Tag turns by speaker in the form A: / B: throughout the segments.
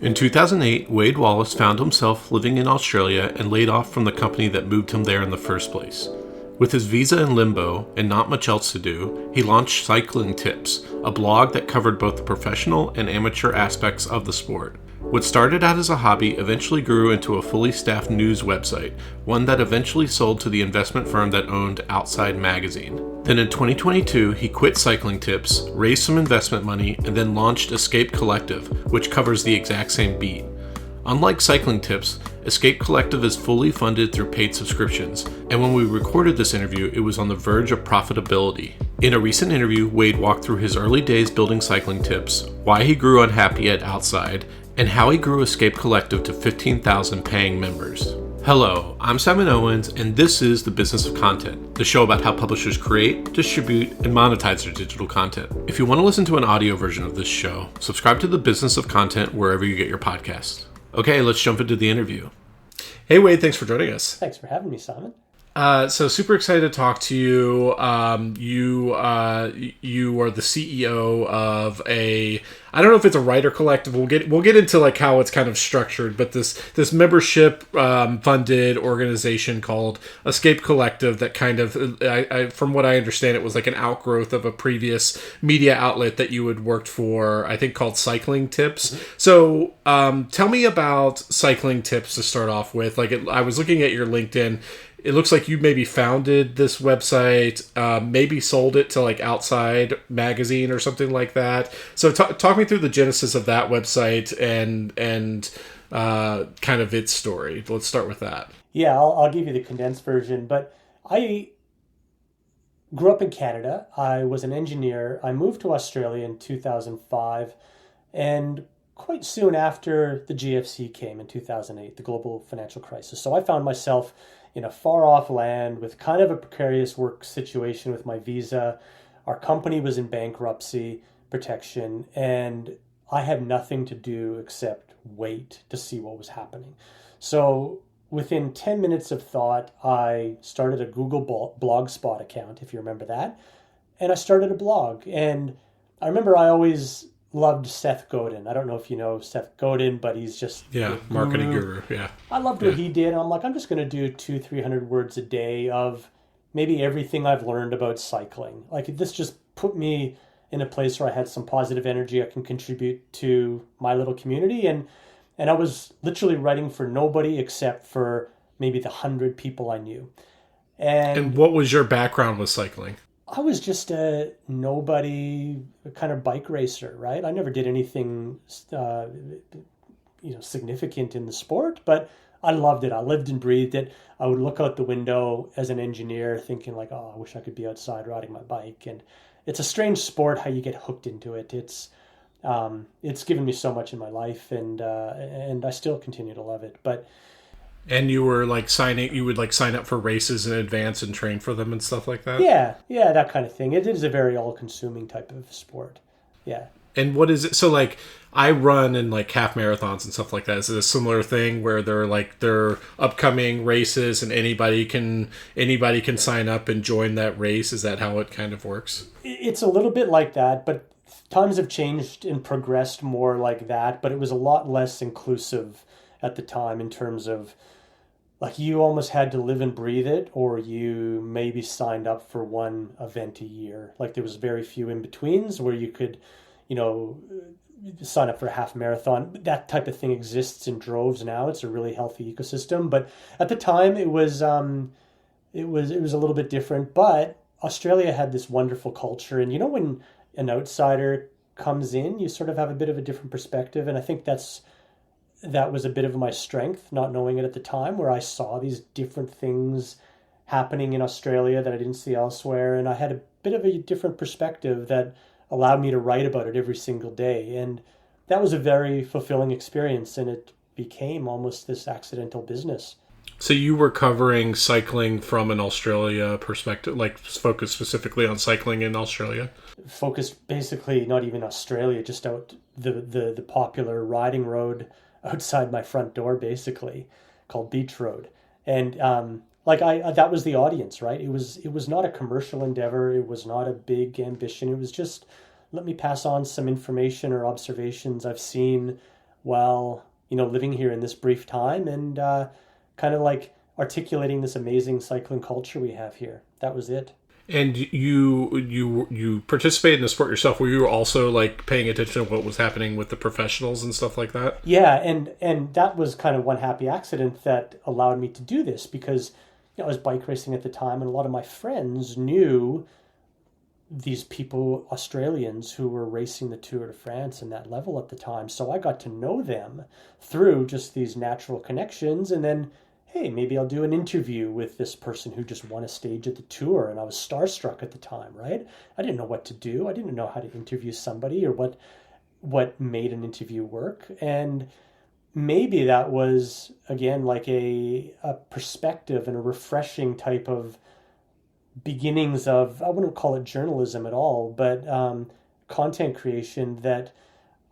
A: In 2008, Wade Wallace found himself living in Australia and laid off from the company that moved him there in the first place. With his visa in limbo and not much else to do, he launched CyclingTips, a blog that covered both the professional and amateur aspects of the sport. What started out as a hobby eventually grew into a fully staffed news website, one that eventually sold to the investment firm that owned Outside Magazine. Then in 2022, he quit CyclingTips, raised some investment money, and then launched Escape Collective, which covers the exact same beat. Unlike CyclingTips, Escape Collective is fully funded through paid subscriptions, and when we recorded this interview, it was on the verge of profitability. In a recent interview, Wade walked through his early days building CyclingTips, why he grew unhappy at Outside, and how he grew Escape Collective to 15,000 paying members. Hello, I'm Simon Owens, and this is The Business of Content, the show about how publishers create, distribute, and monetize their digital content. If you want to listen to an audio version of this show, subscribe to The Business of Content wherever you get your podcasts. Okay, let's jump into the interview. Hey Wade, thanks for joining us.
B: Thanks for having me, Simon.
A: So super excited to talk to you. You are the CEO of I don't know if it's a writer collective. We'll get into like how it's kind of structured, but this membership funded organization called Escape Collective that kind of, I from what I understand, it was like an outgrowth of a previous media outlet that you had worked for, I think called CyclingTips. Mm-hmm. So tell me about CyclingTips to start off with. I was looking at your LinkedIn. It looks like you maybe founded this website, maybe sold it to like Outside Magazine or something like that. So talk me through the genesis of that website and kind of its story. Let's start with that.
B: Yeah, I'll give you the condensed version. But I grew up in Canada. I was an engineer. I moved to Australia in 2005. And quite soon after the GFC came in 2008, the global financial crisis. So I found myself in a far off land with kind of a precarious work situation with my visa. Our company was in bankruptcy protection, and I had nothing to do except wait to see what was happening. So within 10 minutes of thought, I started a Google Blogspot account, if you remember that, and I started a blog. And I remember I always loved Seth Godin. I don't know if you know Seth Godin, but he's just
A: marketing guru. Yeah,
B: I loved what he did, and I'm like, I'm just going to do 200-300 words a day of maybe everything I've learned about cycling. Like this just put me in a place where I had some positive energy I can contribute to my little community, and I was literally writing for nobody except for maybe the 100 people I knew.
A: And what was your background with cycling?
B: I was just a nobody kind of bike racer, right? I never did anything, significant in the sport, but I loved it. I lived and breathed it. I would look out the window as an engineer thinking like, oh, I wish I could be outside riding my bike. And it's a strange sport how you get hooked into it. It's given me so much in my life, and I still continue to love it.
A: And you were you would sign up for races in advance and train for them and stuff like that?
B: Yeah, that kind of thing. It is a very all-consuming type of sport. Yeah.
A: And what is it? So I run in half marathons and stuff like that. Is it a similar thing where they're upcoming races and anybody can sign up and join that race? Is that how it kind of works?
B: It's a little bit like that, but times have changed and progressed more like that, but it was a lot less inclusive at the time in terms of you almost had to live and breathe it, or you maybe signed up for one event a year. There was very few in-betweens where you could, sign up for a half marathon. That type of thing exists in droves now. It's a really healthy ecosystem. But at the time it was a little bit different. But Australia had this wonderful culture. And when an outsider comes in, you sort of have a bit of a different perspective. And I think that was a bit of my strength, not knowing it at the time, where I saw these different things happening in Australia that I didn't see elsewhere. And I had a bit of a different perspective that allowed me to write about it every single day. And that was a very fulfilling experience, and it became almost this accidental business.
A: So you were covering cycling from an Australia perspective, focused specifically on cycling in Australia?
B: Focused basically not even Australia, just out the popular riding road outside my front door, basically, called Beach Road. And that was the audience, right? It was not a commercial endeavor. It was not a big ambition. It was just, let me pass on some information or observations I've seen while, living here in this brief time and kind of like articulating this amazing cycling culture we have here. That was it.
A: And you participated in the sport yourself. Were you also like paying attention to what was happening with the professionals and stuff like that?
B: Yeah, and that was kind of one happy accident that allowed me to do this because I was bike racing at the time, and a lot of my friends knew these people, Australians, who were racing the Tour de France and that level at the time. So I got to know them through just these natural connections. And then, hey, maybe I'll do an interview with this person who just won a stage at the Tour. And I was starstruck at the time, right? I didn't know what to do. I didn't know how to interview somebody or what made an interview work. And maybe that was, again, like a perspective and a refreshing type of beginnings of, I wouldn't call it journalism at all, but content creation that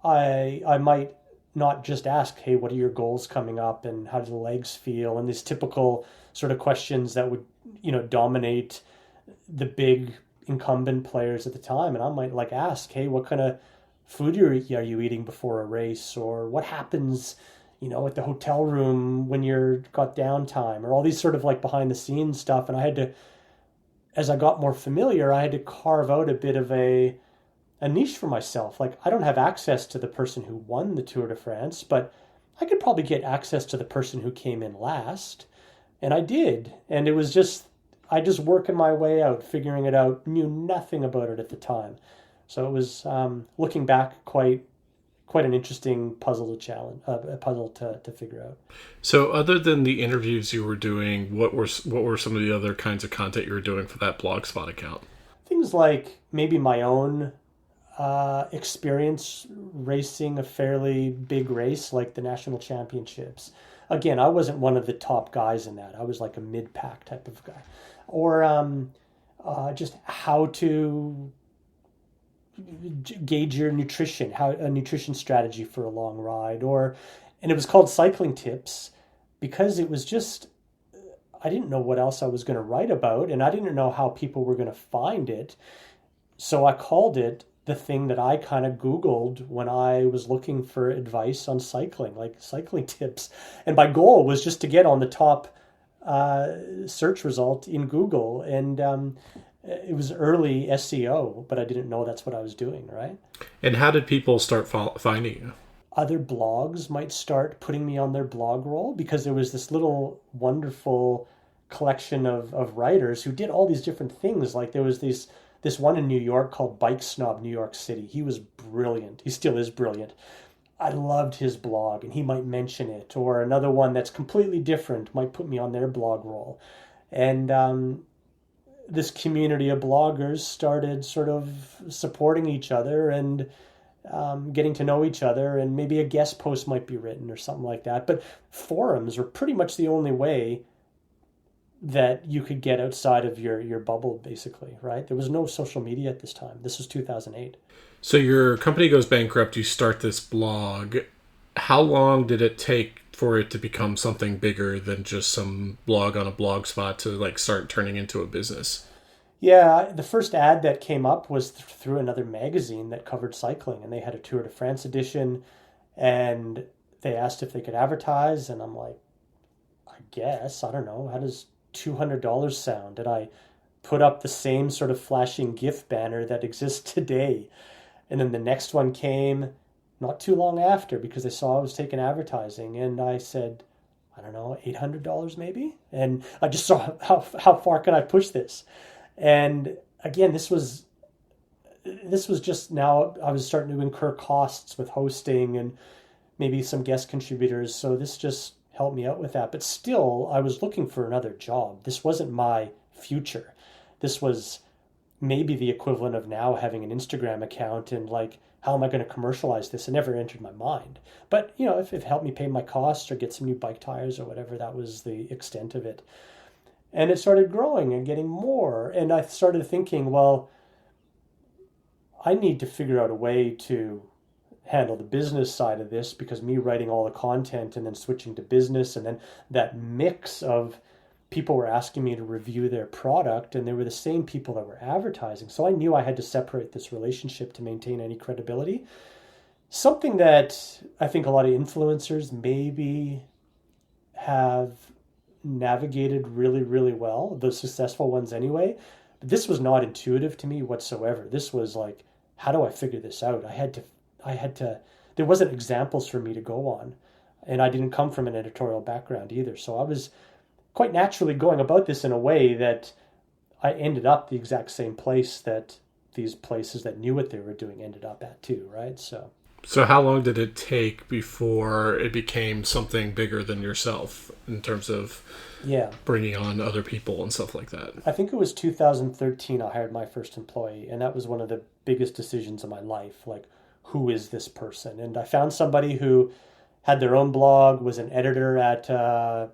B: I might not just ask, hey, what are your goals coming up and how do the legs feel? And these typical sort of questions that would, dominate the big incumbent players at the time. And I might like ask, hey, what kind of food are you eating before a race? Or what happens, at the hotel room when you're got downtime, or all these sort of like behind the scenes stuff. And I had to, as I got more familiar, I had to carve out a bit of a niche for myself. Like, I don't have access to the person who won the Tour de France, but I could probably get access to the person who came in last. And I did. And it was just, I just working my way out, figuring it out, knew nothing about it at the time. So it was, looking back, quite an interesting puzzle to challenge, a puzzle to figure out.
A: So, other than the interviews you were doing, what were some of the other kinds of content you were doing for that Blogspot account?
B: Things like maybe my own experience racing a fairly big race like the national championships. Again, I wasn't one of the top guys in that. I was like a mid-pack type of guy. Or just how to gauge your nutrition, how a nutrition strategy for a long ride, and it was called CyclingTips because it was just, I didn't know what else I was going to write about, and I didn't know how people were going to find it. So I called it the thing that I kind of Googled when I was looking for advice on cycling, like cycling tips. And my goal was just to get on the top search result in Google. And it was early SEO, but I didn't know that's what I was doing, right?
A: And how did people start finding you?
B: Other blogs might start putting me on their blog roll because there was this little wonderful collection of writers who did all these different things. Like there was this one in New York called Bike Snob New York City. He was brilliant. He still is brilliant. I loved his blog, and he might mention it. Or another one that's completely different might put me on their blog roll. And this community of bloggers started sort of supporting each other and getting to know each other, and maybe a guest post might be written or something like that. But forums were pretty much the only way that you could get outside of your bubble, basically, right? There was no social media at this time. This was 2008.
A: So your company goes bankrupt, you start this blog. How long did it take for it to become something bigger than just some blog on a blog spot to like start turning into a business?
B: Yeah, the first ad that came up was through another magazine that covered cycling, and they had a Tour de France edition, and they asked if they could advertise, and I'm like, I guess, I don't know, how does $200 sound? And I put up the same sort of flashing GIF banner that exists today. And then the next one came not too long after because they saw I was taking advertising, and I said, I don't know, $800 maybe? And I just saw how far can I push this? And again, this was just, now I was starting to incur costs with hosting and maybe some guest contributors. So this just helped me out with that. But still, I was looking for another job. This wasn't my future. This was maybe the equivalent of now having an Instagram account and like, how am I going to commercialize this? It never entered my mind. But, if it helped me pay my costs or get some new bike tires or whatever, that was the extent of it. And it started growing and getting more. And I started thinking, well, I need to figure out a way to handle the business side of this, because me writing all the content and then switching to business, and then that mix of people were asking me to review their product, and they were the same people that were advertising. So I knew I had to separate this relationship to maintain any credibility. Something that I think a lot of influencers maybe have navigated really, really well, the successful ones anyway. But this was not intuitive to me whatsoever. This was like, how do I figure this out? There wasn't examples for me to go on. And I didn't come from an editorial background either. So I was quite naturally going about this in a way that I ended up the exact same place that these places that knew what they were doing ended up at too, right? So
A: So how long did it take before it became something bigger than yourself in terms of
B: yeah,
A: bringing on other people and stuff like that?
B: I think it was 2013 I hired my first employee, and that was one of the biggest decisions of my life. Like, who is this person? And I found somebody who had their own blog, was an editor at a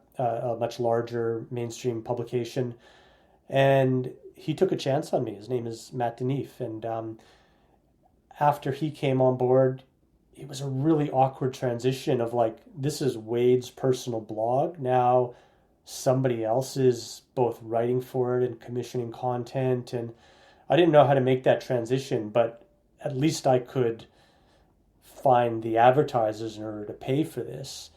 B: much larger mainstream publication, and he took a chance on me. His name is Matt Denif, and after he came on board, it was a really awkward transition of like, this is Wade's personal blog. Now somebody else is both writing for it and commissioning content. And I didn't know how to make that transition, but at least I could find the advertisers in order to pay for this.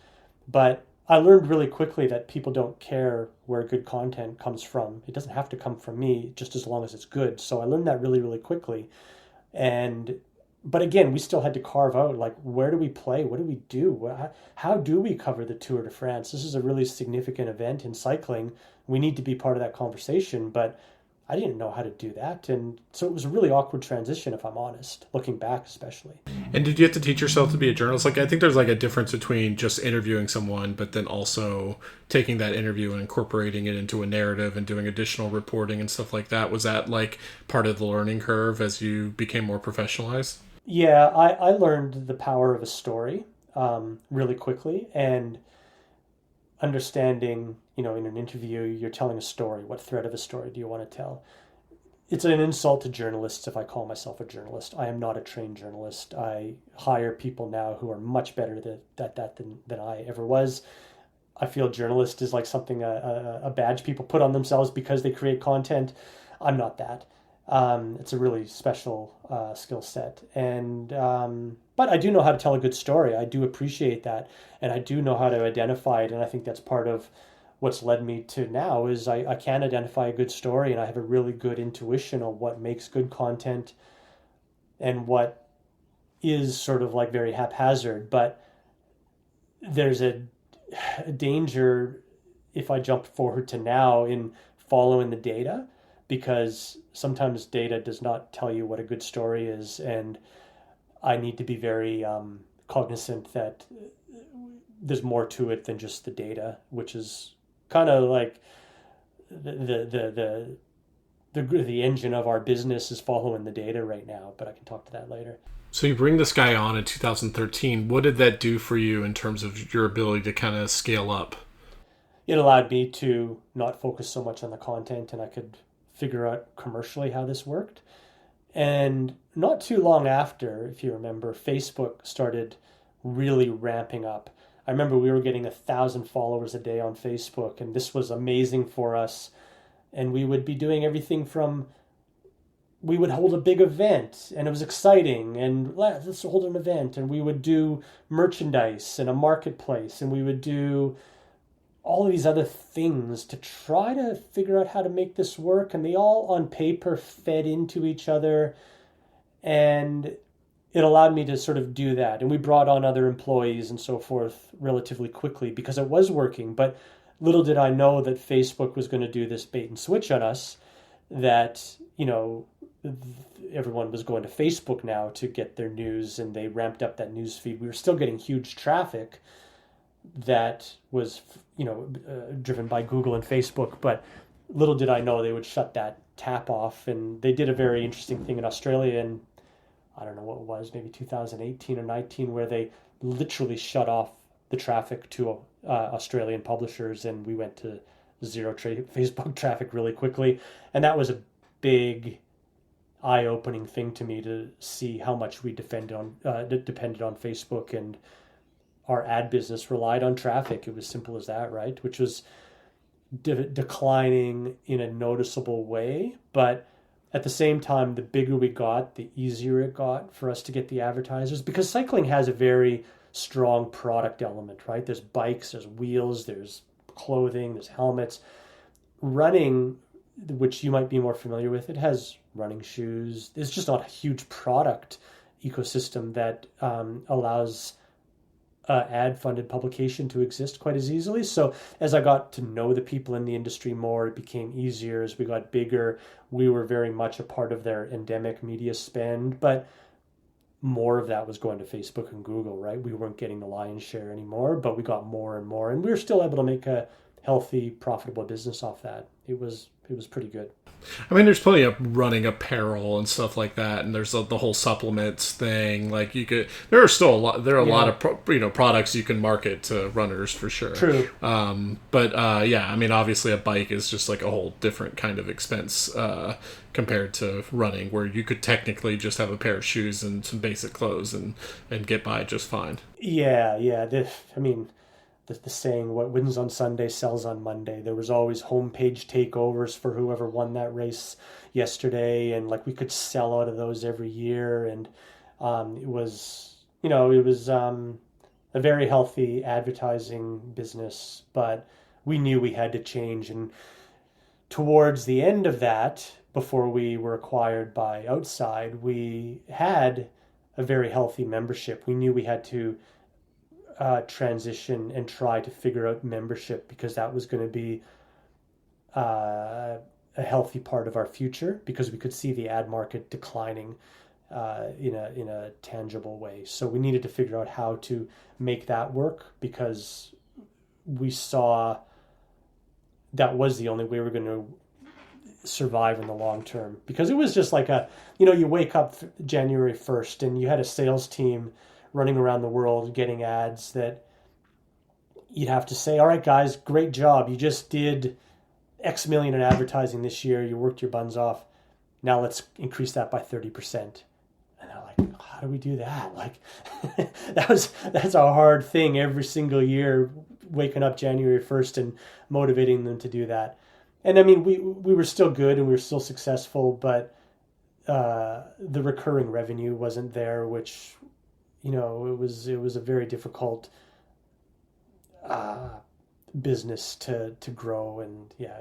B: But I learned really quickly that people don't care where good content comes from. It doesn't have to come from me, just as long as it's good. So I learned that really, really quickly. And but again, we still had to carve out like, where do we play? What do we do? How do we cover the Tour de France? This is a really significant event in cycling. We need to be part of that conversation, but I didn't know how to do that. And so it was a really awkward transition, if I'm honest, looking back, especially.
A: And did you have to teach yourself to be a journalist? Like, I think there's like a difference between just interviewing someone, but then also taking that interview and incorporating it into a narrative and doing additional reporting and stuff like that. Was that like part of the learning curve as you became more professionalized?
B: Yeah, I learned the power of a story really quickly, and understanding, in an interview, you're telling a story. What thread of a story do you want to tell? It's an insult to journalists if I call myself a journalist. I am not a trained journalist. I hire people now who are much better at that than I ever was. I feel journalist is like something, a badge people put on themselves because they create content. I'm not that. It's a really special skill set, and but I do know how to tell a good story. I do appreciate that, and I do know how to identify it. And I think that's part of what's led me to now is I can identify a good story, and I have a really good intuition on what makes good content and what is sort of like very haphazard. But there's a danger if I jump forward to now in following the data, because sometimes data does not tell you what a good story is, and I need to be very cognizant that there's more to it than just the data, which is kind of like the engine of our business is following the data right now. But I can talk to that later.
A: So you bring this guy on in 2013. What did that do for you in terms of your ability to kind of scale up?
B: It allowed me to not focus so much on the content, and I could figure out commercially how this worked. And not too long after, if you remember, Facebook started really ramping up. I remember we were getting 1,000 followers a day on Facebook, and this was amazing for us. And we would be doing everything from, we would hold a big event, and it was exciting, and let's hold an event, and we would do merchandise and a marketplace, and we would do all of these other things to try to figure out how to make this work. And they all on paper fed into each other. And it allowed me to sort of do that. And we brought on other employees and so forth relatively quickly because it was working. But little did I know that Facebook was going to do this bait and switch on us, that, everyone was going to Facebook now to get their news, and they ramped up that news feed. We were still getting huge traffic that was, driven by Google and Facebook, but little did I know they would shut that tap off. And they did a very interesting thing in Australia, and I don't know what it was, maybe 2018 or 19, where they literally shut off the traffic to Australian publishers, and we went to zero Facebook traffic really quickly. And that was a big eye-opening thing to me, to see how much we depended on Facebook, and our ad business relied on traffic. It was simple as that, right? Which was declining in a noticeable way, but at the same time, the bigger we got, the easier it got for us to get the advertisers, because cycling has a very strong product element, right? There's bikes, there's wheels, there's clothing, there's helmets. Running, which you might be more familiar with, it has running shoes. It's just not a huge product ecosystem that allows ad funded publication to exist quite as easily. So as I got to know the people in the industry more, it became easier. As we got bigger, we were very much a part of their endemic media spend, but more of that was going to Facebook and Google, right? We weren't getting the lion's share anymore, but we got more and more, and we were still able to make a healthy, profitable business off that. It was pretty good.
A: I mean, there's plenty of running apparel and stuff like that, and there's the whole supplements thing. Like there are still a lot. There are a lot of products you can market to runners for sure.
B: True.
A: Yeah, I mean, obviously a bike is just like a whole different kind of expense compared to running, where you could technically just have a pair of shoes and some basic clothes and get by just fine.
B: Yeah. I mean, the saying, what wins on Sunday sells on Monday. There was always homepage takeovers for whoever won that race yesterday, and like we could sell out of those every year, and it was a very healthy advertising business, but we knew we had to change. And towards the end of that, before we were acquired by outside, we had a very healthy membership. We knew we had to transition and try to figure out membership, because that was going to be a healthy part of our future, because we could see the ad market declining in a tangible way. So we needed to figure out how to make that work, because we saw that was the only way we're going to survive in the long term. Because it was just like you wake up January 1st and you had a sales team running around the world getting ads that you'd have to say, all right, guys, great job. You just did X million in advertising this year. You worked your buns off. Now let's increase that by 30%. And they're like, how do we do that? Like, that's a hard thing every single year, waking up January 1st and motivating them to do that. And I mean, we were still good and we were still successful, but the recurring revenue wasn't there, which, it was a very difficult business to grow. And yeah,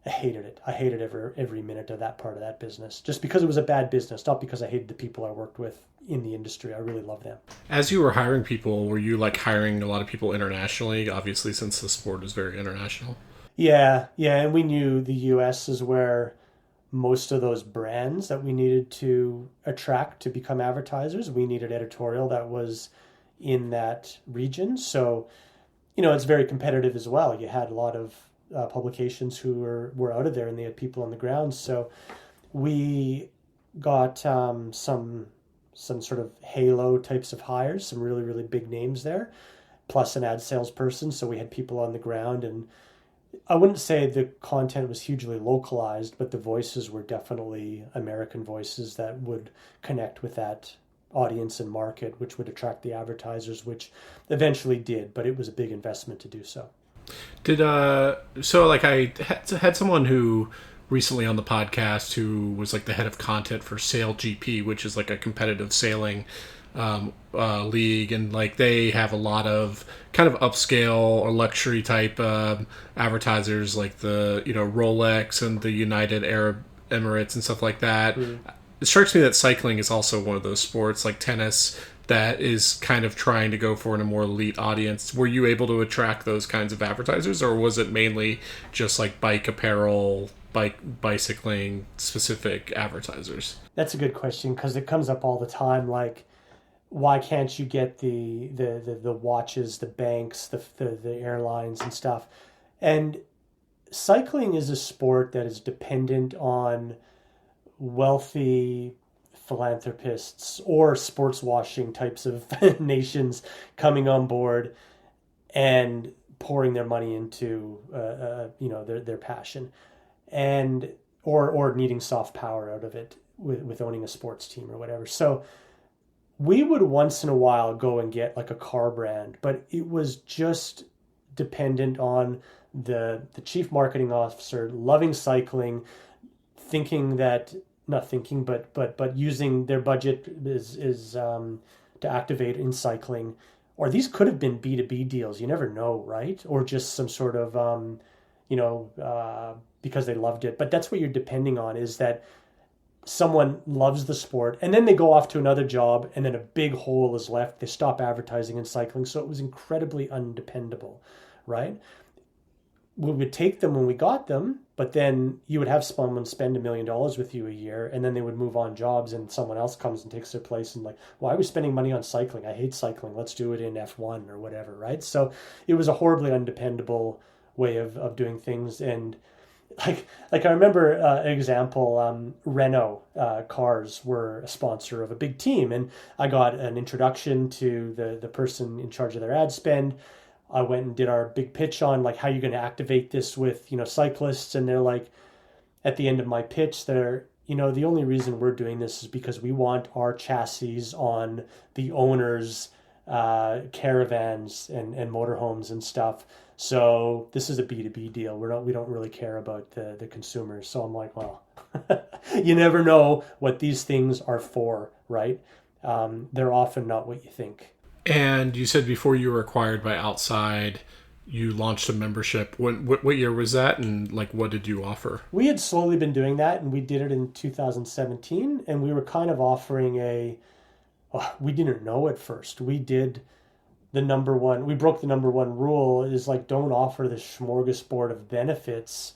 B: I hated it. I hated every minute of that part of that business, just because it was a bad business, not because I hated the people I worked with in the industry. I really love them.
A: As you were hiring people, were you like hiring a lot of people internationally? Obviously, since the sport is very international.
B: Yeah. And we knew the US is where most of those brands that we needed to attract to become advertisers, we needed editorial that was in that region. So, it's very competitive as well. You had a lot of publications who were out of there, and they had people on the ground. So we got some sort of halo types of hires, some really, really big names there, plus an ad salesperson. So we had people on the ground, and I wouldn't say the content was hugely localized, but the voices were definitely American voices that would connect with that audience and market, which would attract the advertisers, which eventually did, but it was a big investment to do so.
A: I had someone who recently on the podcast who was like the head of content for Sail GP, which is like a competitive sailing league, and like they have a lot of kind of upscale or luxury type advertisers, like the Rolex and the United Arab Emirates and stuff like that. It strikes me that cycling is also one of those sports, like tennis, that is kind of trying to go for a more elite audience. Were you able to attract those kinds of advertisers, or was it mainly just like bike apparel, bicycling specific advertisers?
B: That's a good question, because it comes up all the time. Like, why can't you get the watches, the banks, the airlines and stuff? And cycling is a sport that is dependent on wealthy philanthropists or sports washing types of nations coming on board and pouring their money into their passion, and or needing soft power out of it with owning a sports team or whatever. So we would once in a while go and get like a car brand, but it was just dependent on the chief marketing officer loving cycling, thinking that, not thinking, but using their budget is to activate in cycling, or these could have been B2B deals. You never know, right? Or just some sort of you know, because they loved it. But that's what you're depending on, is that someone loves the sport and then they go off to another job and then a big hole is left. They stop advertising in cycling. So it was incredibly undependable, right? We would take them when we got them, but then you would have someone spend $1 million with you a year and then they would move on jobs and someone else comes and takes their place and like, well, I was spending money on cycling. I hate cycling. Let's do it in F1 or whatever, right? So it was a horribly undependable way of doing things. And like I remember an example, Renault cars were a sponsor of a big team, and I got an introduction to the person in charge of their ad spend. I went and did our big pitch on like how you're going to activate this with, you know, cyclists, and they're like, at the end of my pitch, they're, you know, the only reason we're doing this is because we want our chassis on the owners' caravans and motorhomes and stuff. So this is a B2B deal. We don't really care about the consumers. So I'm like, well, you never know what these things are for, right? They're often not what you think.
A: And you said before you were acquired by Outside, you launched a membership. What year was that, and like what did you offer?
B: We had slowly been doing that, and we did it in 2017, and we were kind of offering we didn't know at first. We broke the number one rule, is like, don't offer the smorgasbord of benefits.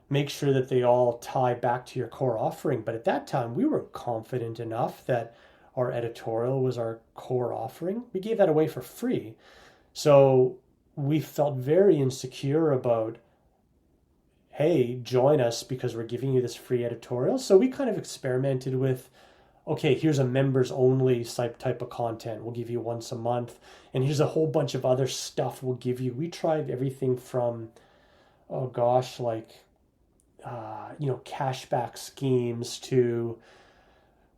B: Make sure that they all tie back to your core offering. But at that time, we were confident enough that our editorial was our core offering. We gave that away for free. So we felt very insecure about, hey, join us because we're giving you this free editorial. So we kind of experimented with, okay, here's a members only type of content. We'll give you once a month. And here's a whole bunch of other stuff we'll give you. We tried everything from, oh gosh, like, cashback schemes to,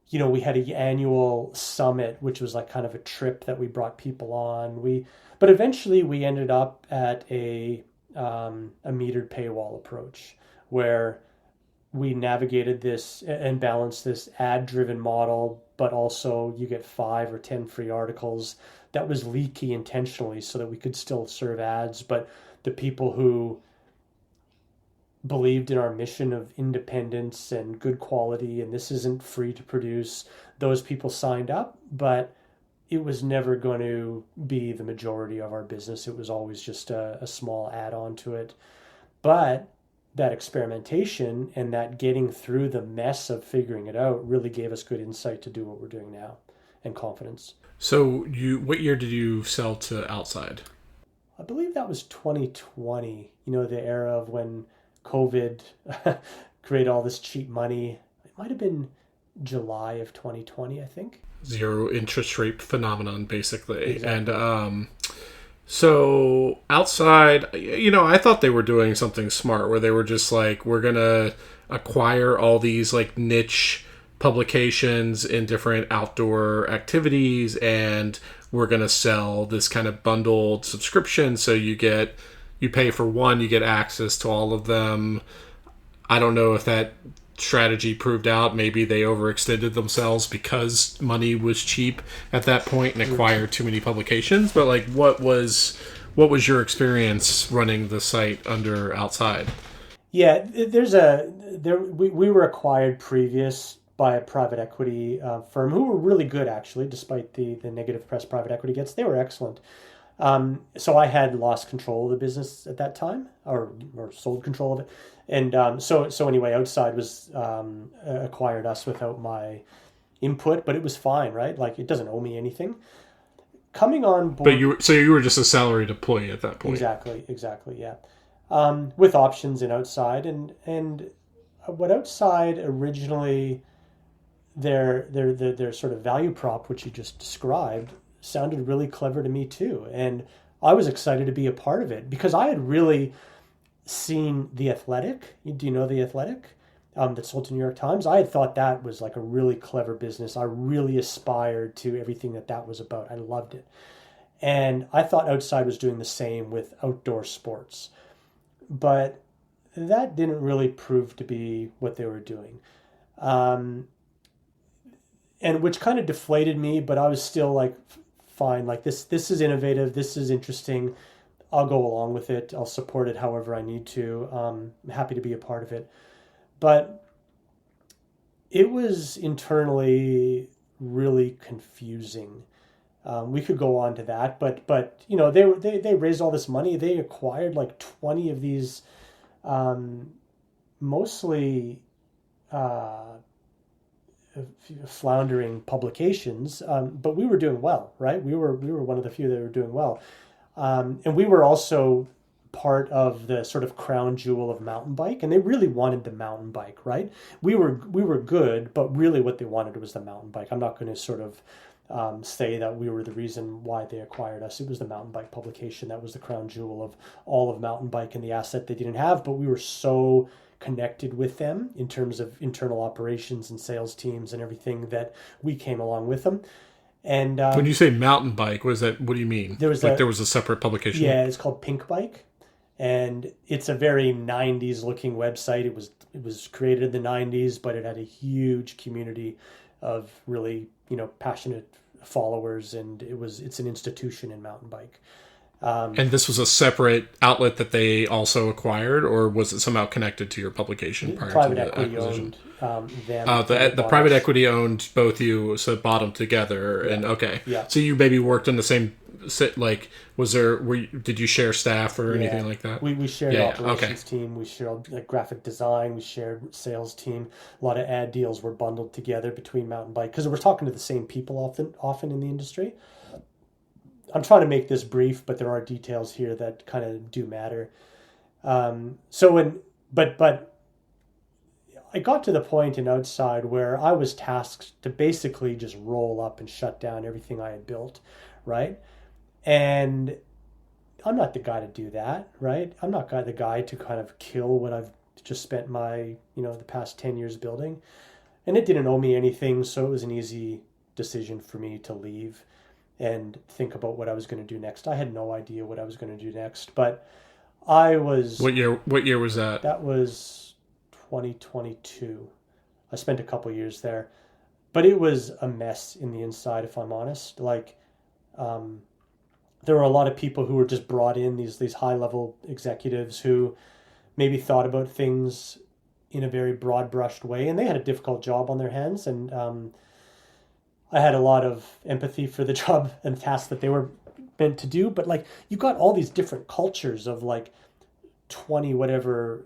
B: you know, we had an annual summit, which was like kind of a trip that we brought people on. But eventually we ended up at a metered paywall approach where we navigated this and balanced this ad-driven model, but also you get 5 or 10 free articles. That was leaky intentionally so that we could still serve ads, but the people who believed in our mission of independence and good quality, and this isn't free to produce, those people signed up, but it was never going to be the majority of our business. It was always just a small add-on to it. But that experimentation and that getting through the mess of figuring it out really gave us good insight to do what we're doing now, and confidence.
A: So what year did you sell to Outside?
B: I believe that was 2020, you know, the era of when COVID created all this cheap money. It might have been July of 2020, I think.
A: Zero interest rate phenomenon, basically.
B: Exactly.
A: And so Outside, you know, I thought they were doing something smart where they were just like, we're going to acquire all these like niche publications in different outdoor activities, and we're going to sell this kind of bundled subscription. So you pay for one, you get access to all of them. I don't know if that strategy proved out. Maybe they overextended themselves because money was cheap at that point and acquired too many publications. But like, what was your experience running the site under Outside?
B: Yeah, we were acquired previous by a private equity firm who were really good, actually, despite the negative press private equity gets. They were excellent. So I had lost control of the business at that time, or sold control of it. And so anyway, Outside was acquired us without my input, but it was fine, right? Like, it doesn't owe me anything. Coming on board,
A: But you were just a salaried employee at that point.
B: Exactly, yeah. With options in Outside, and what Outside originally, their sort of value prop, which you just described, sounded really clever to me too, and I was excited to be a part of it because I had really seen The Athletic. Do you know The Athletic? That sold to New York Times. I had thought that was like a really clever business. I really aspired to everything that was about. I loved it, and I thought Outside was doing the same with outdoor sports. But that didn't really prove to be what they were doing. Um, and which kind of deflated me, but I was still like, fine, like this is innovative, this is interesting. I'll go along with it. I'll support it however I need to. I'm happy to be a part of it. But it was internally really confusing. We could go on to that, but they raised all this money. They acquired like 20 of these, um, mostly uh, floundering publications. But we were doing well, right? We were one of the few that were doing well, and we were also part of the sort of crown jewel of mountain bike, and they really wanted the mountain bike, right? We were good, but really what they wanted was the mountain bike. I'm not going to sort of say that we were the reason why they acquired us. It was the mountain bike publication that was the crown jewel of all of mountain bike and the asset they didn't have, but we were so connected with them in terms of internal operations and sales teams and everything that we came along with them. And
A: When you say mountain bike, what do you mean?
B: there was
A: There was a separate publication?
B: yeah, it's called Pink Bike, and it's a very 90s looking website. It was created in the 90s, but it had a huge community of really, passionate followers, and it's an institution in mountain bike.
A: And this was a separate outlet that they also acquired, or was it somehow connected to your publication prior to
B: Private
A: the
B: equity
A: acquisition?
B: owned them.
A: The private equity owned both you, so bought them together, and okay.
B: Yeah.
A: So you maybe worked in the same, like, did you share staff or anything like that?
B: We shared
A: Yeah,
B: operations team. We shared like graphic design. We shared sales team. A lot of ad deals were bundled together between mountain bike because we're talking to the same people often in the industry. I'm trying to make this brief, but there are details here that kind of do matter. But I got to the point in Outside where I was tasked to basically just roll up and shut down everything I had built, right? And I'm not the guy to do that, right? I'm not the guy to kind of kill what I've just spent the past 10 years building. And it didn't owe me anything, so it was an easy decision for me to leave and think about what I was going to do next. I had no idea what I was going to do next, but I was...
A: What year was that?
B: That was 2022. I spent a couple years there, but it was a mess in the inside, if I'm honest. Like, there were a lot of people who were just brought in, these high-level executives who maybe thought about things in a very broad-brushed way, and they had a difficult job on their hands, and I had a lot of empathy for the job and tasks that they were meant to do, but like you got all these different cultures of like 20 whatever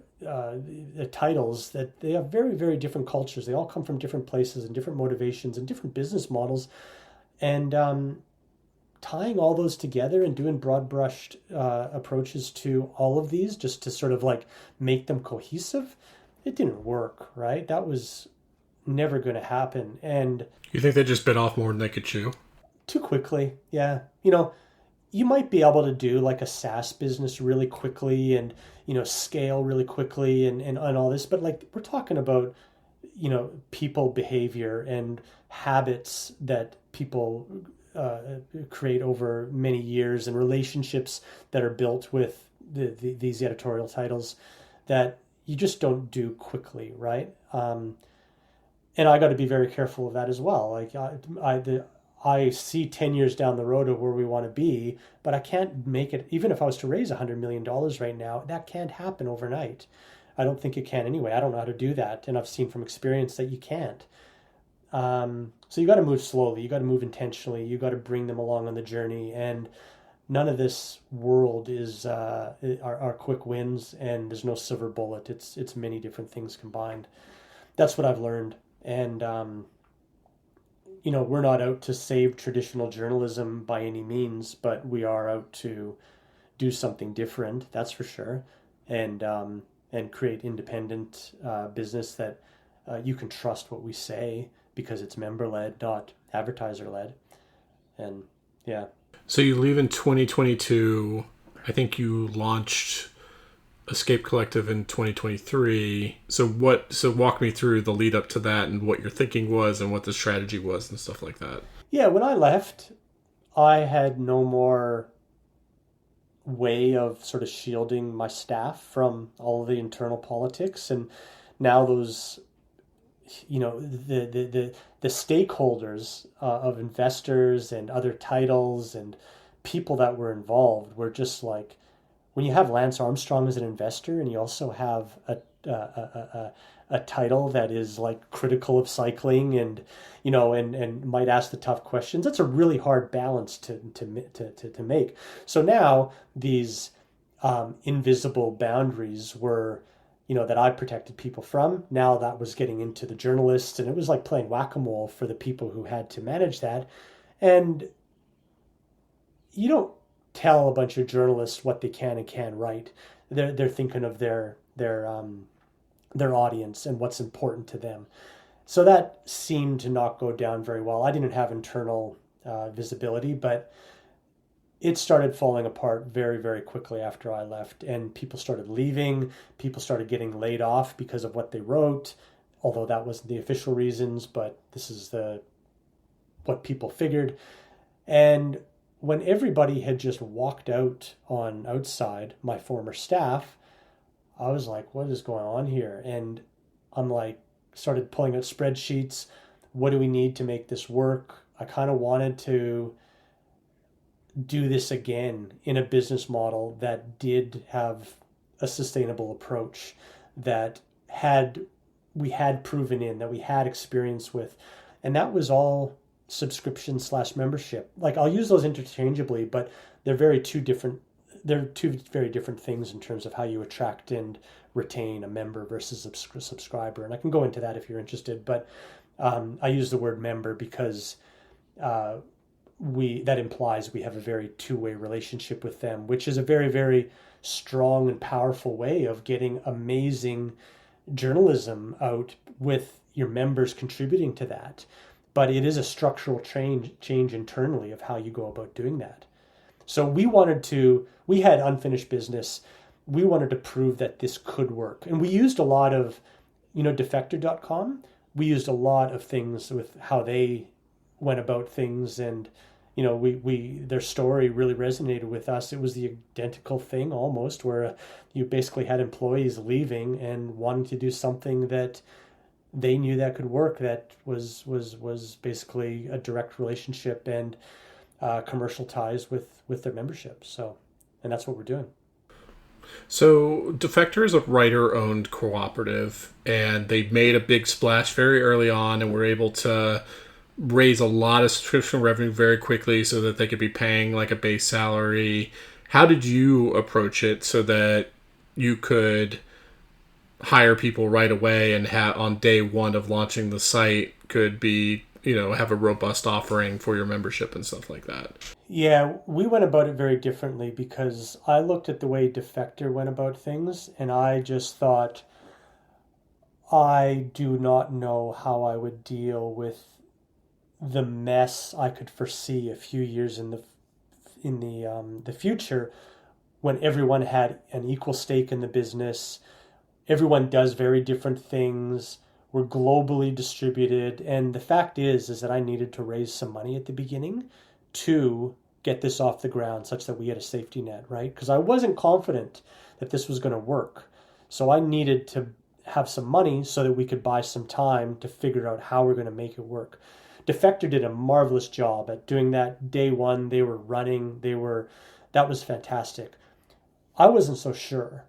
B: titles that they have very, very different cultures. They all come from different places and different motivations and different business models. And tying all those together and doing broad brushed approaches to all of these just to sort of like make them cohesive, it didn't work, right? That was never going to happen. And
A: you think they just bit off more than they could chew?
B: Too quickly, yeah. You might be able to do like a SaaS business really quickly and, scale really quickly and all this, but like we're talking about, people behavior and habits that people create over many years and relationships that are built with these editorial titles that you just don't do quickly, right? And I got to be very careful of that as well. Like I see 10 years down the road of where we want to be, but I can't make it. Even if I was to raise $100 million right now, that can't happen overnight. I don't think it can anyway. I don't know how to do that. And I've seen from experience that you can't. So you got to move slowly. You got to move intentionally. You got to bring them along on the journey. And none of this world are quick wins, and there's no silver bullet. It's many different things combined. That's what I've learned. And, we're not out to save traditional journalism by any means, but we are out to do something different, that's for sure, and create independent business that you can trust what we say because it's member-led, not advertiser-led. And, yeah.
A: So you leave in 2022. I think you launched Escape Collective in 2023. So walk me through the lead up to that and what your thinking was and what the strategy was and stuff like that.
B: Yeah, when I left, I had no more way of sort of shielding my staff from all of the internal politics. And now those, the stakeholders of investors and other titles and people that were involved were just like, when you have Lance Armstrong as an investor and you also have a title that is like critical of cycling and and might ask the tough questions, that's a really hard balance to make. So now these invisible boundaries were, that I protected people from. Now that was getting into the journalists, and it was like playing whack-a-mole for the people who had to manage that. And you don't tell a bunch of journalists what they can and can't write. They're thinking of their audience and what's important to them. So that seemed to not go down very well. I didn't have internal visibility, but it started falling apart very, very quickly after I left, and people started leaving. People started getting laid off because of what they wrote, although that wasn't the official reasons, but this is what people figured. And when everybody had just walked out on outside, my former staff, I was like, what is going on here? And I'm like, started pulling out spreadsheets. What do we need to make this work? I kind of wanted to do this again in a business model that did have a sustainable approach, that we had proven in, that we had experience with. And that was all subscription/membership. Like, I'll use those interchangeably, but they're two very different things in terms of how you attract and retain a member versus a subscriber. And I can go into that if you're interested, but I use the word member because that implies we have a very two-way relationship with them, which is a very, very strong and powerful way of getting amazing journalism out with your members contributing to that. But it is a structural change internally of how you go about doing that. So we had unfinished business. We wanted to prove that this could work. And we used a lot of, defector.com. We used a lot of things with how they went about things, and their story really resonated with us. It was the identical thing almost, where you basically had employees leaving and wanting to do something that they knew that could work, that was basically a direct relationship and commercial ties with their membership. So, and that's what we're doing.
A: So Defector is a writer-owned cooperative, and they made a big splash very early on and were able to raise a lot of subscription revenue very quickly so that they could be paying like a base salary. How did you approach it so that you could hire people right away and on day one of launching the site could be, have a robust offering for your membership and stuff like that?
B: Yeah, we went about it very differently because I looked at the way Defector went about things, and I just thought, I do not know how I would deal with the mess I could foresee a few years in the future, when everyone had an equal stake in the business. Everyone does very different things. We're globally distributed, and the fact is that I needed to raise some money at the beginning to get this off the ground, such that we had a safety net, right? Because I wasn't confident that this was going to work, so I needed to have some money so that we could buy some time to figure out how we're going to make it work. Defector did a marvelous job at doing that. Day one, they were running. That was fantastic. I wasn't so sure.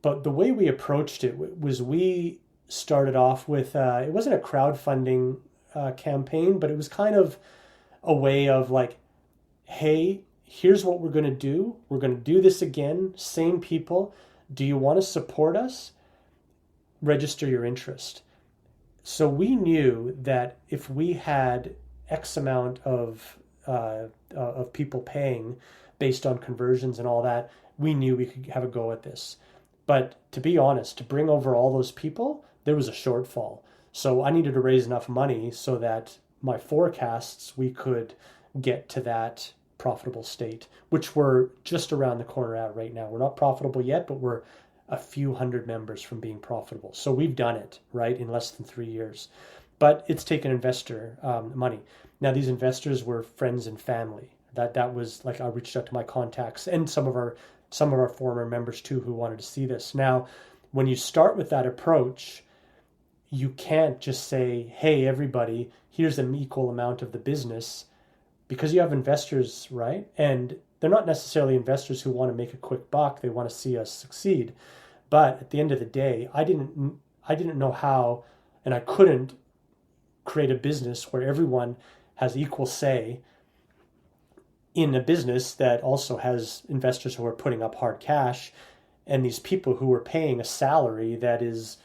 B: But the way we approached it was, we started off with, it wasn't a crowdfunding campaign, but it was kind of a way of like, hey, here's what we're going to do. We're going to do this again. Same people. Do you want to support us? Register your interest. So we knew that if we had X amount of people paying based on conversions and all that, we knew we could have a go at this. But to be honest, to bring over all those people, there was a shortfall. So I needed to raise enough money so that my forecasts, we could get to that profitable state, which we're just around the corner at right now. We're not profitable yet, but we're a few hundred members from being profitable. So we've done it, right, in less than 3 years. But it's taken investor money. Now, these investors were friends and family. That was like, I reached out to my contacts and some of our former members too who wanted to see this. Now, when you start with that approach, you can't just say, hey, everybody, here's an equal amount of the business, because you have investors, right? And they're not necessarily investors who want to make a quick buck. They want to see us succeed. But at the end of the day, I didn't know how, and I couldn't create a business where everyone has equal say in a business that also has investors who are putting up hard cash, and these people who are paying a salary that is,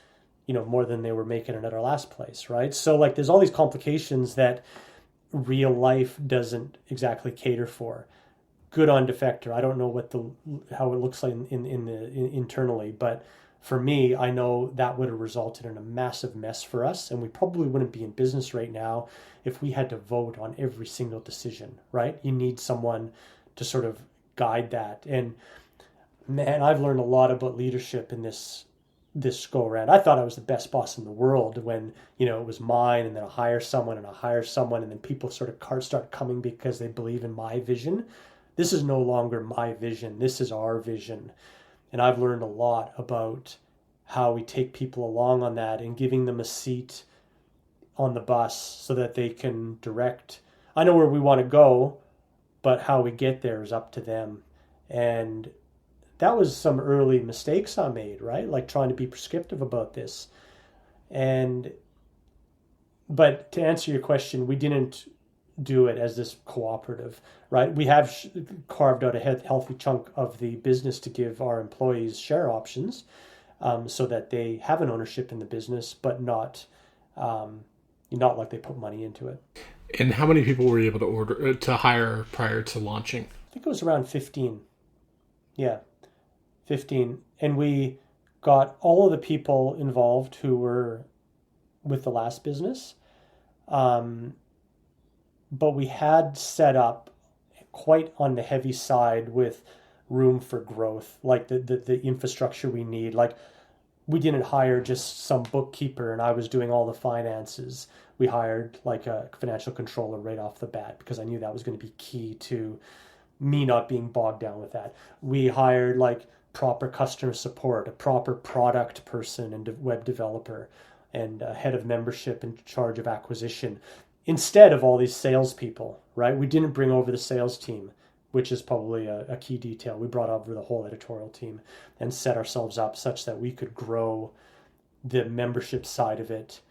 B: more than they were making at our last place, right? So like, there's all these complications that real life doesn't exactly cater for. Good on Defector. I don't know how it looks like internally, but for me, I know that would have resulted in a massive mess for us, and we probably wouldn't be in business right now if we had to vote on every single decision, right? You need someone to sort of guide that. And man, I've learned a lot about leadership in this go around. I thought I was the best boss in the world when, it was mine, and then I hire someone, and then people sort of start coming because they believe in my vision. This is no longer my vision. This is our vision. And I've learned a lot about how we take people along on that and giving them a seat on the bus so that they can direct. I know where we want to go, but how we get there is up to them. And that was some early mistakes I made, right? Like trying to be prescriptive about this. But to answer your question, we didn't do it as this cooperative, right? We have carved out a healthy chunk of the business to give our employees share options, so that they have an ownership in the business, but not like they put money into it.
A: And how many people were you able to hire prior to launching?
B: I think it was around 15. Yeah, 15. And we got all of the people involved who were with the last business. But we had set up quite on the heavy side with room for growth, like the infrastructure we need. Like, we didn't hire just some bookkeeper and I was doing all the finances. We hired like a financial controller right off the bat because I knew that was going to be key to me not being bogged down with that. We hired like proper customer support, a proper product person and web developer, and a head of membership in charge of acquisition, instead of all these salespeople, right? We didn't bring over the sales team, which is probably a key detail. We brought over the whole editorial team and set ourselves up such that we could grow the membership side of it.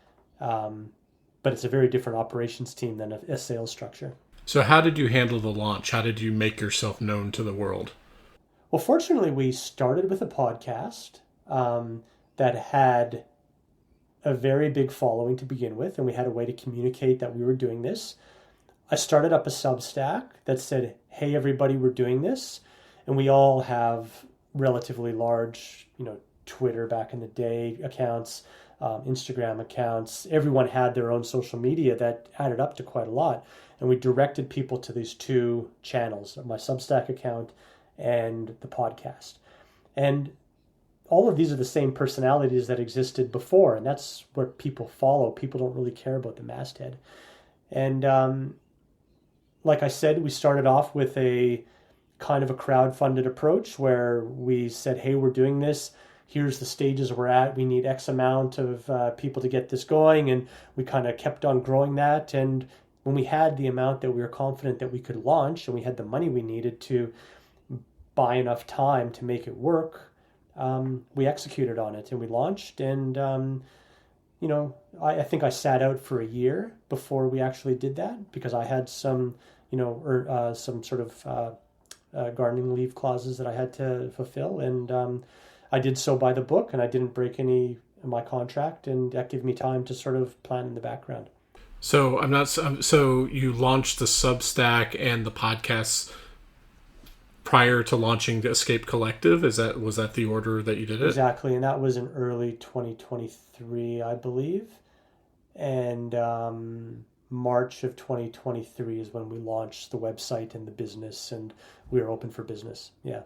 B: But it's a very different operations team than a sales structure.
A: So how did you handle the launch? How did you make yourself known to the world?
B: Well, fortunately, we started with a podcast that had a very big following to begin with, and we had a way to communicate that we were doing this. I started up a Substack that said, hey, everybody, we're doing this. And we all have relatively large, Twitter back in the day accounts, Instagram accounts. Everyone had their own social media that added up to quite a lot. And we directed people to these two channels, my Substack account and the podcast. And all of these are the same personalities that existed before, and that's what people follow. People don't really care about the masthead. And like I said, we started off with a kind of a crowd-funded approach where we said, hey, we're doing this. Here's the stages we're at. We need X amount of people to get this going. And we kind of kept on growing that. And when we had the amount that we were confident that we could launch, and we had the money we needed to buy enough time to make it work, we executed on it and we launched. And, I think I sat out for a year before we actually did that because I had some, some sort of gardening leave clauses that I had to fulfill. And I did so by the book, and I didn't break any of my contract, and that gave me time to sort of plan in the background.
A: So so you launched the Substack and the podcasts prior to launching the Escape Collective. Was that the order that you did it?
B: Exactly, and that was in early 2023, I believe. And March of 2023 is when we launched the website and the business, and we were open for business. Yeah.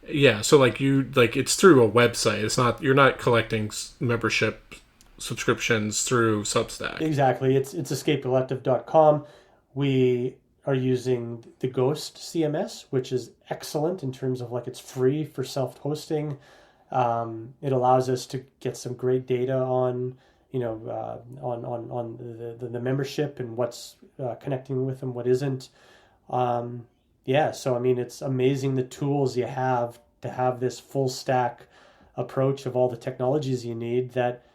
A: Yeah, so it's through a website. It's not, you're not collecting membership subscriptions through Substack.
B: Exactly. It's escapecollective.com. We are using the Ghost CMS, which is excellent in terms of like it's free for self-hosting. It allows us to get some great data on the membership and what's connecting with them, what isn't. So I mean, it's amazing the tools you have to have this full stack approach of all the technologies you need that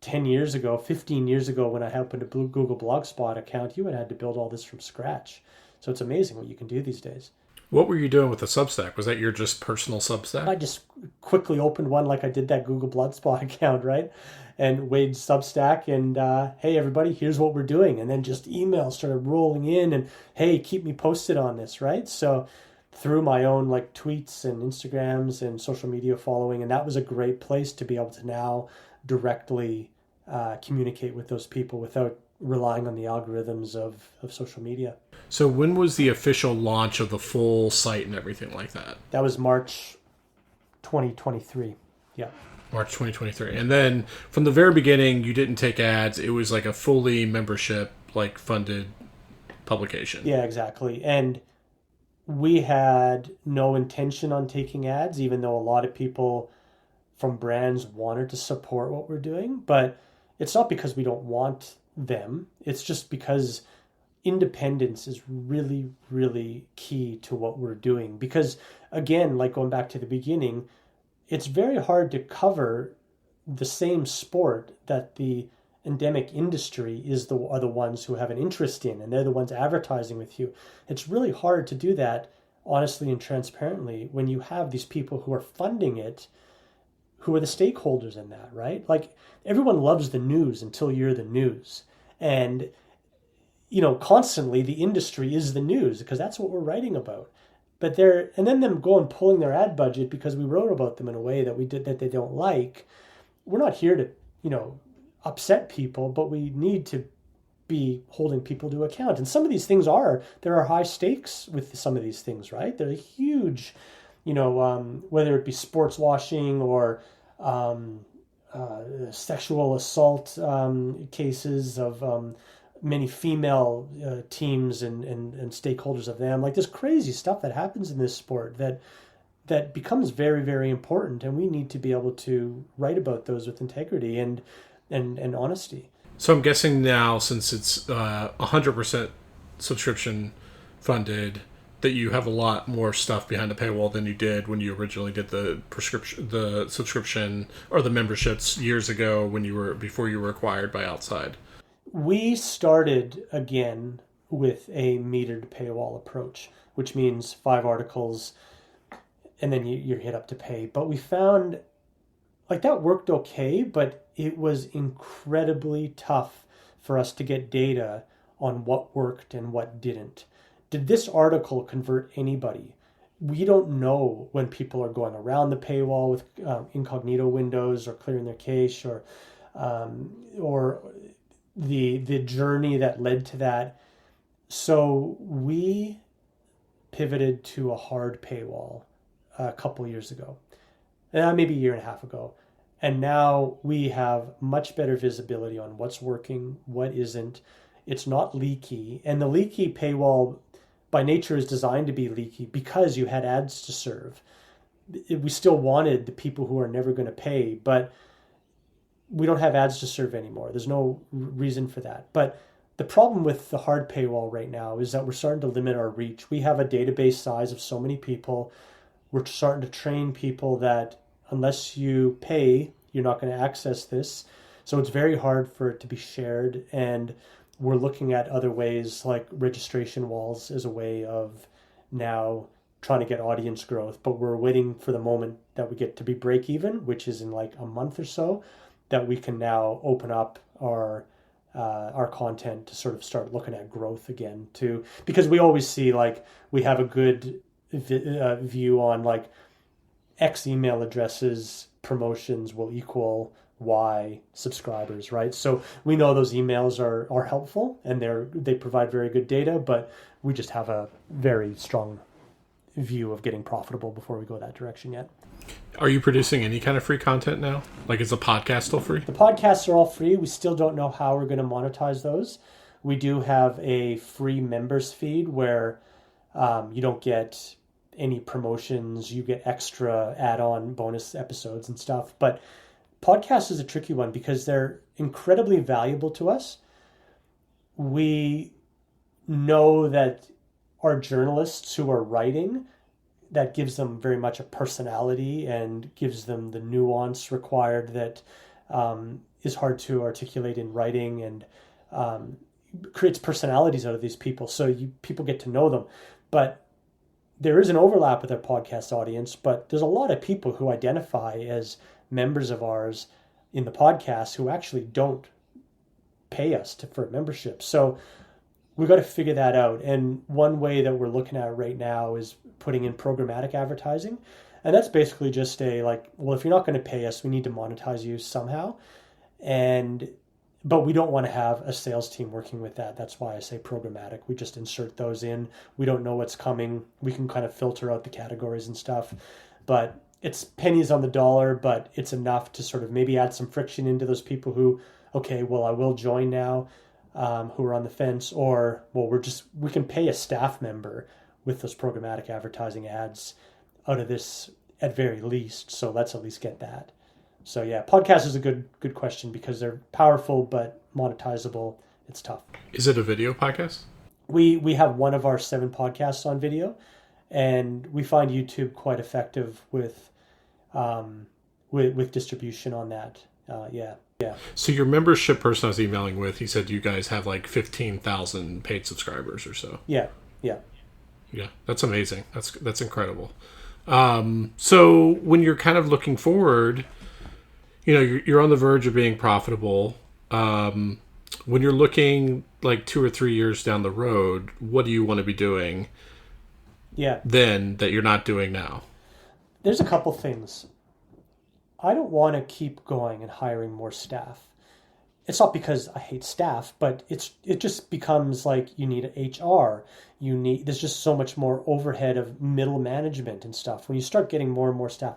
B: 10 years ago, 15 years ago, when I opened a Google Blogspot account, you would have had to build all this from scratch. So it's amazing what you can do these days.
A: What were you doing with the Substack? Was that your just personal Substack?
B: I just quickly opened one like I did that Google Blogspot account, right? And Wade's Substack and, hey, everybody, here's what we're doing. And then just emails started rolling in and, hey, keep me posted on this, right? So through my own like tweets and Instagrams and social media following, and that was a great place to be able to now directly communicate with those people without relying on the algorithms of social media.
A: So when was the official launch of the full site and everything like that?
B: That was March 2023. Yeah.
A: March 2023. And then from the very beginning, you didn't take ads. It was like a fully membership, like funded publication.
B: Yeah, exactly. And we had no intention on taking ads, even though a lot of people from brands wanted to support what we're doing. But it's not because we don't want them. It's just because independence is really, really key to what we're doing. Because again, like going back to the beginning, it's very hard to cover the same sport that the endemic industry are the ones who have an interest in, and they're the ones advertising with you. It's really hard to do that honestly and transparently when you have these people who are funding it, who are the stakeholders in that, right? Like everyone loves the news until you're the news. And constantly the industry is the news because that's what we're writing about. But then them go and pulling their ad budget because we wrote about them in a way that they don't like. We're not here to, upset people, but we need to be holding people to account. And some of these things there are high stakes with some of these things, right? They're huge, whether it be sports washing or sexual assault cases of many female teams and stakeholders of them. Like there's crazy stuff that happens in this sport that becomes very, very important, and we need to be able to write about those with integrity and honesty.
A: So I'm guessing now, since it's 100% subscription funded, that you have a lot more stuff behind the paywall than you did when you originally did the subscription or the memberships years ago before you were acquired by outside.
B: We started again with a metered paywall approach, which means 5 articles and then you're hit up to pay. But we found like that worked okay, but it was incredibly tough for us to get data on what worked and what didn't. Did this article convert anybody? We don't know when people are going around the paywall with incognito windows or clearing their cache or the journey that led to that. So we pivoted to a hard paywall a couple years ago, maybe a year and a half ago. And now we have much better visibility on what's working, what isn't. It's not leaky. And the leaky paywall by nature is designed to be leaky because you had ads to serve. We still wanted the people who are never going to pay, but we don't have ads to serve anymore. There's no reason for that. But the problem with the hard paywall right now is that we're starting to limit our reach. We have a database size of so many people. We're starting to train people that unless you pay, you're not going to access this. So it's very hard for it to be shared. And we're looking at other ways like registration walls as a way of now trying to get audience growth. But we're waiting for the moment that we get to be break even, which is in like a month or so, that we can now open up our content to sort of start looking at growth again too. Because we always see like we have a good view on like X email addresses promotions will equal Y subscribers, right? So we know those emails are helpful and they provide very good data, but we just have a very strong view of getting profitable before we go that direction yet.
A: Are you producing any kind of free content now? Like, is the podcast still free?
B: The podcasts are all free. We still don't know how we're going to monetize those. We do have a free members feed where you don't get any promotions, you get extra add-on bonus episodes and stuff. But podcast is a tricky one because they're incredibly valuable to us. We know that our journalists who are writing, that gives them very much a personality and gives them the nuance required that is hard to articulate in writing, and creates personalities out of these people. So people get to know them. But there is an overlap with our podcast audience, but there's a lot of people who identify as members of ours in the podcast who actually don't pay us for membership. So we got to figure that out. And one way that we're looking at right now is putting in programmatic advertising. And that's basically just well, if you're not going to pay us, we need to monetize you somehow. But we don't want to have a sales team working with that. That's why I say programmatic. We just insert those in. We don't know what's coming. We can kind of filter out the categories and stuff. But it's pennies on the dollar, but it's enough to sort of maybe add some friction into those people who, okay, well, I will join now, who are on the fence, or, well, we can pay a staff member with those programmatic advertising ads out of this at very least. So let's at least get that. So yeah, podcast is a good question because they're powerful but monetizable. It's tough.
A: Is it a video podcast?
B: We have one of our 7 podcasts on video, and we find YouTube quite effective with distribution on that. Yeah.
A: So your membership person I was emailing with, he said you guys have like 15,000 paid subscribers or so.
B: Yeah.
A: That's amazing. That's incredible. So when you're kind of looking forward, you're on the verge of being profitable. When you're looking like 2 or 3 years down the road, what do you want to be doing?
B: Yeah.
A: Then that you're not doing now?
B: There's a couple things. I don't want to keep going and hiring more staff. It's not because I hate staff, but it just becomes like you need HR. There's just so much more overhead of middle management and stuff. When you start getting more and more staff,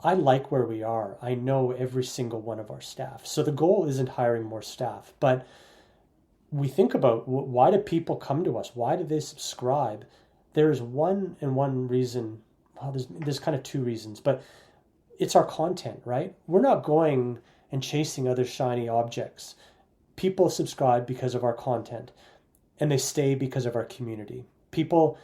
B: I like where we are. I know every single one of our staff. So the goal isn't hiring more staff, but we think about why do people come to us? Why do they subscribe? There's one reason. Well, there's kind of 2 reasons, but it's our content, right? We're not going and chasing other shiny objects. People subscribe because of our content, and they stay because of our community. People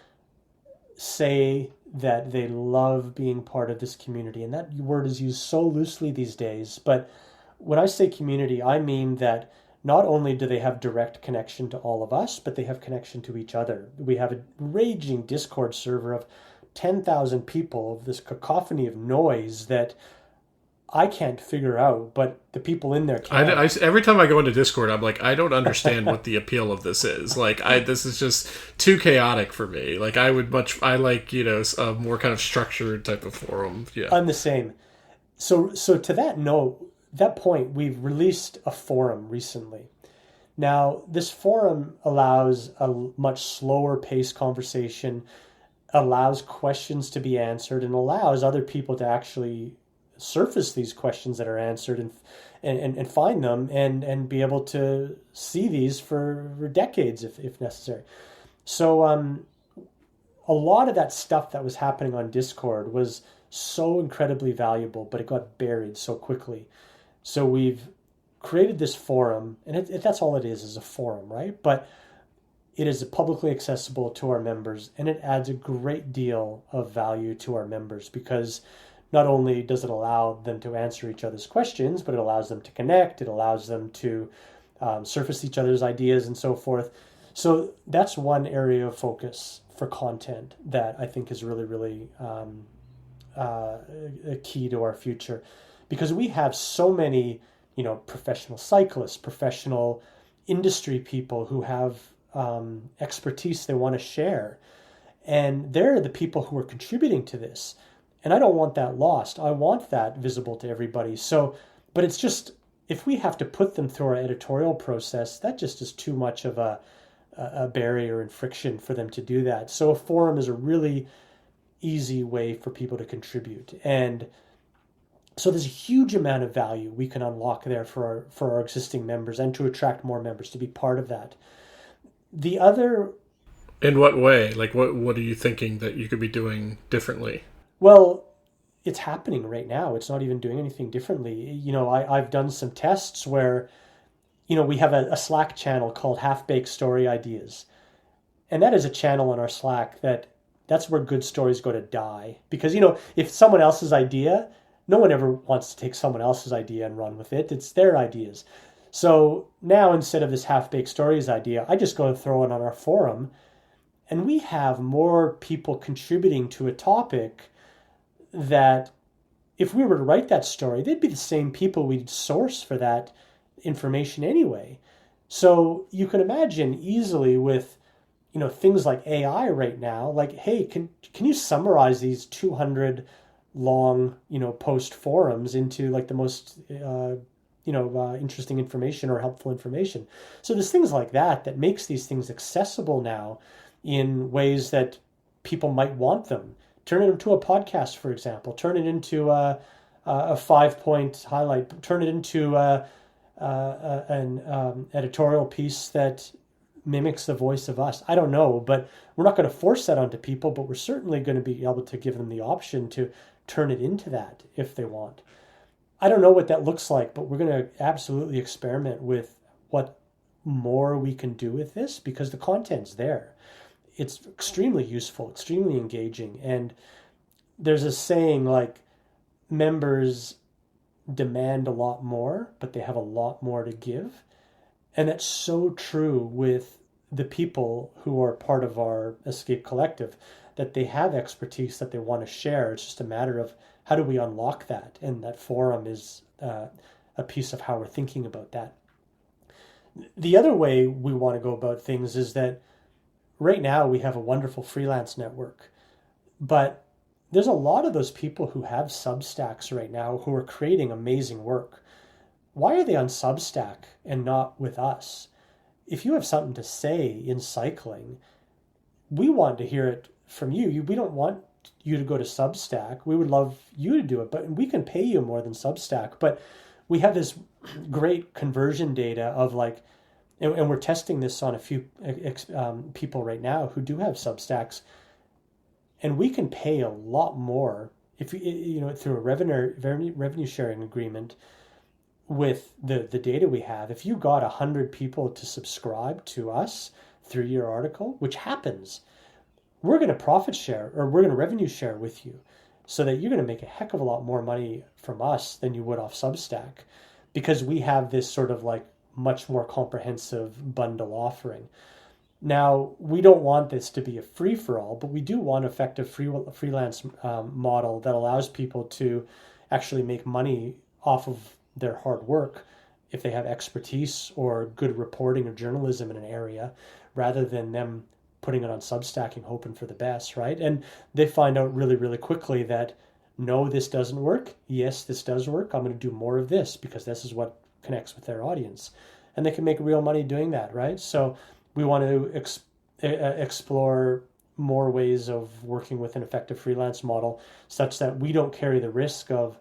B: say that they love being part of this community, and that word is used so loosely these days. But when I say community, I mean that not only do they have direct connection to all of us, but they have connection to each other. We have a raging Discord server of 10,000 people, of this cacophony of noise that I can't figure out, but the people in there can.
A: Every time I go into Discord, I'm like, I don't understand what the appeal of this is. Like, this is just too chaotic for me. Like, I like, a more kind of structured type of forum. Yeah,
B: I'm the same. So to that point, we've released a forum recently. Now, this forum allows a much slower paced conversation, allows questions to be answered, and allows other people to actually surface these questions that are answered and find them and be able to see these for decades if necessary. So a lot of that stuff that was happening on Discord was so incredibly valuable, but it got buried so quickly. So we've created this forum, and that's all it is a forum, right? But it is publicly accessible to our members, and it adds a great deal of value to our members because not only does it allow them to answer each other's questions, but it allows them to connect. It allows them to surface each other's ideas and so forth. So that's one area of focus for content that I think is really, really a key to our future, because we have so many, professional cyclists, professional industry people who have expertise they want to share. And they're the people who are contributing to this. And I don't want that lost. I want that visible to everybody. So, but it's just, if we have to put them through our editorial process, that just is too much of a barrier and friction for them to do that. So a forum is a really easy way for people to contribute. And So there's a huge amount of value we can unlock there for our existing members and to attract more members to be part of that. The other,
A: In what way? Like, what are you thinking that you could be doing differently?
B: well, it's happening right now. It's not even doing anything differently. I've done some tests where, we have a Slack channel called Half Baked Story Ideas. And that is a channel on our Slack that's where good stories go to die. Because, if someone else's idea, no one ever wants to take someone else's idea and run with it. It's their ideas. So now instead of this half-baked stories idea, I just go and throw it on our forum. And we have more people contributing to a topic that if we were to write that story, they'd be the same people we'd source for that information anyway. So you can imagine easily with things like AI right now, like, hey, can you summarize these 200 long post forums into like the most interesting information or helpful information? So there's things like that makes these things accessible now in ways that people might want them. Turn it into a podcast, for example. Turn it into a 5-point highlight. Turn it into an editorial piece that mimics the voice of us. I don't know, but we're not going to force that onto people, but we're certainly going to be able to give them the option to turn it into that if they want. I don't know what that looks like, but we're going to absolutely experiment with what more we can do with this because the content's there. It's extremely useful, extremely engaging. And there's a saying like members demand a lot more, but they have a lot more to give. And that's so true with the people who are part of our Escape Collective, that they have expertise that they want to share. It's just a matter of how do we unlock that? And that forum is a piece of how we're thinking about that. The other way we want to go about things is that right now we have a wonderful freelance network, but there's a lot of those people who have Substacks right now who are creating amazing work. Why are they on Substack and not with us? If you have something to say in cycling, we want to hear it from you. We don't want you to go to Substack. We would love you to do it, but we can pay you more than Substack. But we have this great conversion data of like, and we're testing this on a few people right now who do have Substacks, and we can pay a lot more if through a revenue sharing agreement with the data we have. If you got 100 people to subscribe to us through your article, which happens, we're going to profit share or we're going to revenue share with you so that you're going to make a heck of a lot more money from us than you would off Substack because we have this sort of like much more comprehensive bundle offering. Now, we don't want this to be a free-for-all, but we do want an effective freelance model that allows people to actually make money off of their hard work if they have expertise or good reporting or journalism in an area, rather than them putting it on Substack and hoping for the best, right? And they find out really, really quickly that, no, this doesn't work. Yes, this does work. I'm going to do more of this because this is what connects with their audience. And they can make real money doing that, right? So we want to explore more ways of working with an effective freelance model such that we don't carry the risk of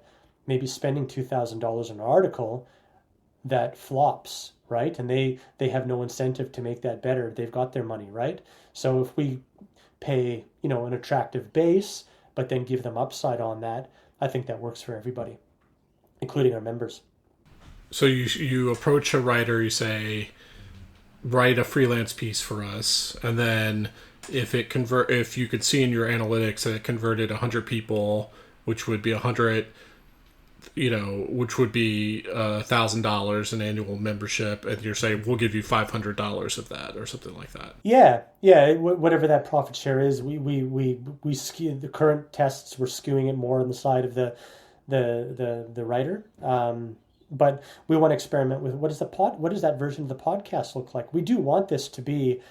B: maybe spending $2,000 on an article that flops, right? And they have no incentive to make that better. They've got their money, right? So if we pay, an attractive base, but then give them upside on that, I think that works for everybody, including our members.
A: So you approach a writer, you say, write a freelance piece for us, and then if you could see in your analytics that it converted 100 people, which would be 100, which would be $1,000 in annual membership, and you're saying we'll give you $500 of that or something like that.
B: Yeah, whatever that profit share is, we skew the current tests. We're skewing it more on the side of the writer. But we want to experiment with what does that version of the podcast look like? We do want this to be,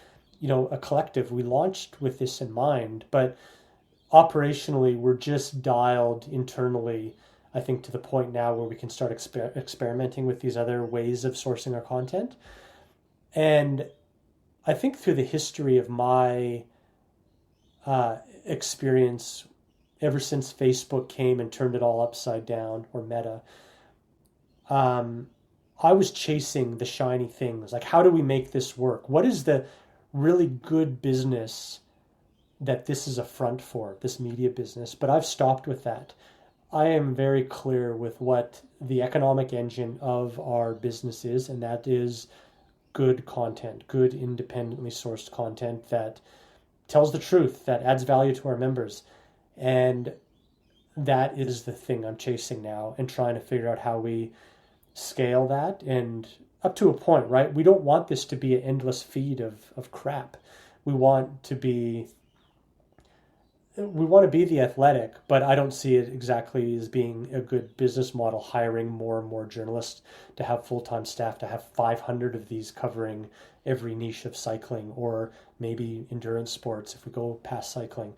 B: a collective. We launched with this in mind, but operationally, we're just dialed internally, I think, to the point now where we can start experimenting with these other ways of sourcing our content. And I think through the history of my experience ever since Facebook came and turned it all upside down, or Meta, I was chasing the shiny things. Like, how do we make this work? What is the really good business that this is a front for, this media business? But I've stopped with that. I am very clear with what the economic engine of our business is, and that is good content, good independently sourced content that tells the truth, that adds value to our members. And that is the thing I'm chasing now and trying to figure out how we scale that, and up to a point, right? We don't want this to be an endless feed of crap. We want to be the Athletic, but I don't see it exactly as being a good business model, hiring more and more journalists to have full-time staff, to have 500 of these covering every niche of cycling, or maybe endurance sports if we go past cycling.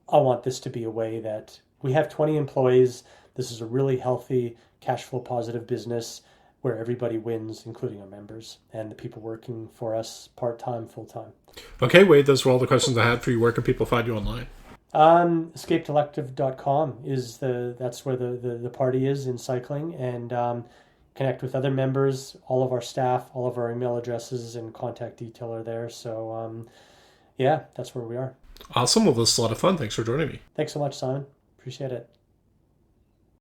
B: I want this to be a way that we have 20 employees. This is a really healthy, cash flow positive business where everybody wins, including our members and the people working for us part-time, full-time.
A: Okay, Wade, those were all the questions I had for you. Where can people find you online?
B: Escapecollective.com is that's where the party is in cycling, and connect with other members. All of our staff, all of our email addresses and contact detail are there. So yeah, that's where we are.
A: Awesome. Well, this is a lot of fun. Thanks for joining me.
B: Thanks so much, Simon. Appreciate it.